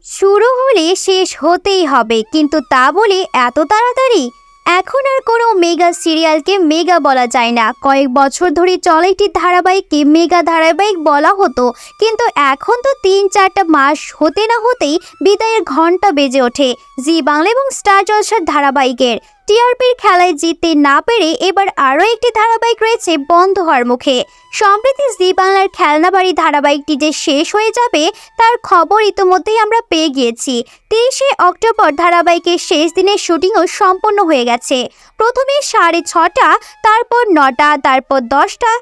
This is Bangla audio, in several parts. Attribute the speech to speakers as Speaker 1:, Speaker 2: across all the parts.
Speaker 1: শুরু হলে শেষ হতেই হবে, কিন্তু তা বলে এত তাড়াতাড়ি? এখন আর কোনো মেগা সিরিয়ালকে মেগা বলা যায় না। কয়েক বছর ধরে চলা একটি ধারাবাহিককে মেগা ধারাবাহিক বলা হতো, কিন্তু এখন তো ৩-৪টা মাস হতে না হতেই বিদায়ের ঘন্টা বেজে ওঠে জি বাংলা এবং স্টার জলসার ধারাবাহিকের। টিআরপির খেলায় জিততে না পেরে এবার আরও একটি ধারাবাহিক রয়েছে বন্ধ হওয়ার মুখে। সম্প্রতি জি বাংলার খেলনাবাড়ি ধারাবাহিকটি যে শেষ হয়ে যাবে তার খবর ইতোমধ্যেই আমরা পেয়ে গিয়েছি। ৩০শে অক্টোবর ধারাবাহিকের শেষ দিনের শুটিংও সম্পন্ন হয়ে গেছে। প্রথমে 6:30, তারপর 9টা, তারপর 10টা।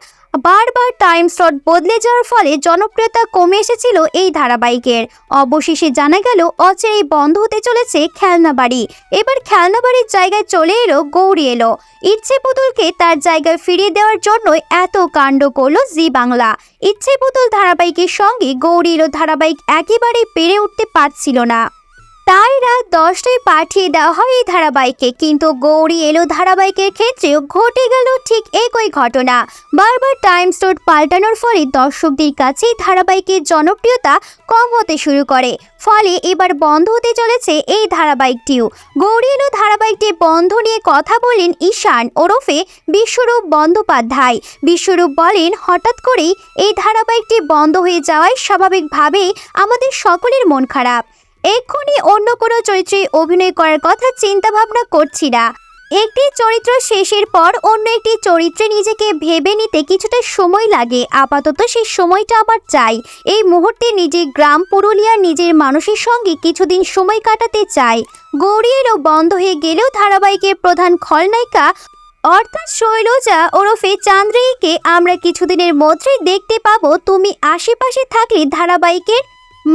Speaker 1: বারবার টাইম স্লট বদলে যাওয়ার ফলে জনপ্রিয়তা কমে এসেছিল এই ধারাবাহিকের। অবশেষে জানা গেল অচিরেই বন্ধ হতে চলেছে খেলনাবাড়ি। এবার খেলনাবাড়ির জায়গায় চলে এলো গৌরী এলো। ইচ্ছে পুতুলকে তার জায়গায় ফিরিয়ে দেওয়ার জন্য এত কাণ্ড করলো জি বাংলা। ইচ্ছে পুতুল ধারাবাহিকের সঙ্গে গৌরী এলো ধারাবাহিক একেবারেই পেরে উঠতে পারছিল না, তাই রাত 10টায় পাঠিয়ে দেওয়া হয় এই ধারাবাহিককে। কিন্তু গৌরী এলো ধারাবাহিকের ক্ষেত্রেও ঘটে গেল ঠিক একই ঘটনা। বারবার টাইম স্লট পাল্টানোর ফলে দর্শকদের কাছে ধারাবাহিকের জনপ্রিয়তা কম হতে শুরু করে, ফলে এবার বন্ধ হতে চলেছে এই ধারাবাহিকটিও। গৌরী এলো ধারাবাহিকটি বন্ধ নিয়ে কথা বলেন ঈশান ওরফে বিশ্বরূপ বন্দ্যোপাধ্যায়। বিশ্বরূপ বলেন, হঠাৎ করেই এই ধারাবাহিকটি বন্ধ হয়ে যাওয়ায় স্বাভাবিকভাবেই আমাদের সকলের মন খারাপ। এক্ষুনি অন্য কোনো চরিত্রে অভিনয় করার কথা চিন্তা ভাবনা করছি না। একটি চরিত্র শেষের পর অন্য একটি চরিত্রে নিজেকে ভেবে নিতে কিছুটা সময় লাগে। আপাতত সেই সময়টা আবার চাই। এই মুহূর্তে নিজের গ্রাম পুরুলিয়ার নিজের মানুষের সঙ্গে কিছুদিন সময় কাটাতে চাই। গৌরী এলো বন্ধ হয়ে গেলেও ধারাবাহিকের প্রধান খলনায়িকা অর্থাৎ শৈলজা ওরফে চান্দ্রিকে আমরা কিছুদিনের মধ্যেই দেখতে পাবো তুমি আশেপাশে থাকলে ধারাবাহিকের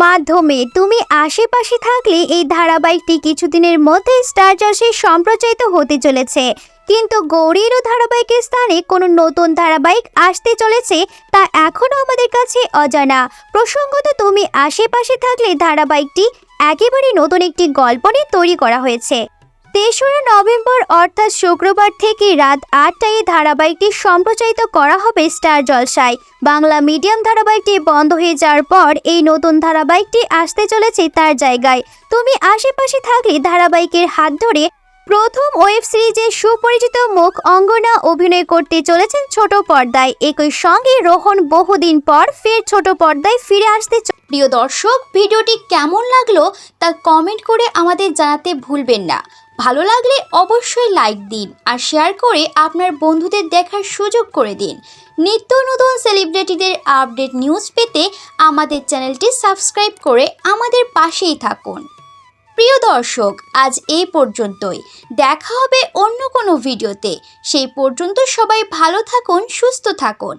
Speaker 1: মাধ্যমে। তুমি আশেপাশে থাকলে এই ধারাবাহিকটি কিছুদিনের মধ্যে স্টার জলসে সম্প্রচারিত হতে চলেছে। কিন্তু গৌরীর ধারাবাহিকের স্থানে কোনো নতুন ধারাবাহিক আসতে চলেছে তা এখনও আমাদের কাছে অজানা। প্রসঙ্গত তুমি আশেপাশে থাকলে ধারাবাহিকটি একেবারে নতুন একটি গল্প নিয়ে তৈরি করা হয়েছে। ৩রা নভেম্বর অর্থাৎ শুক্রবার থেকে রাত ৮টায় এই ধারাবাহিকটি সম্প্রচারিত করা হবে স্টার জলসায়। বাংলা মিডিয়াম ধারাবাহিকটি বন্ধ হয়ে যাওয়ার পর এই নতুন ধারাবাহিকটি আসতে চলেছে তার জায়গায়। তুমি আশেপাশে থাকলে ধারাবাহিকের হাত ধরে প্রথম ওয়েব সিরিজের সুপরিচিত মুখ অঙ্গনা অভিনয় করতে চলেছেন ছোট পর্দায়। একই সঙ্গে রোহন বহুদিন পর ফের ছোট পর্দায় ফিরে আসতে। প্রিয় দর্শক, ভিডিওটি কেমন লাগলো তা কমেন্ট করে আমাদের জানাতে ভুলবেন না। ভালো লাগলে অবশ্যই লাইক দিন আর শেয়ার করে আপনার বন্ধুদের দেখার সুযোগ করে দিন। নিত্য নতুন সেলিব্রিটিদের আপডেট নিউজ পেতে আমাদের চ্যানেলটি সাবস্ক্রাইব করে আমাদের পাশেই থাকুন। প্রিয় দর্শক, আজ এই পর্যন্তই। দেখা হবে অন্য কোনো ভিডিওতে। সেই পর্যন্ত সবাই ভালো থাকুন, সুস্থ থাকুন।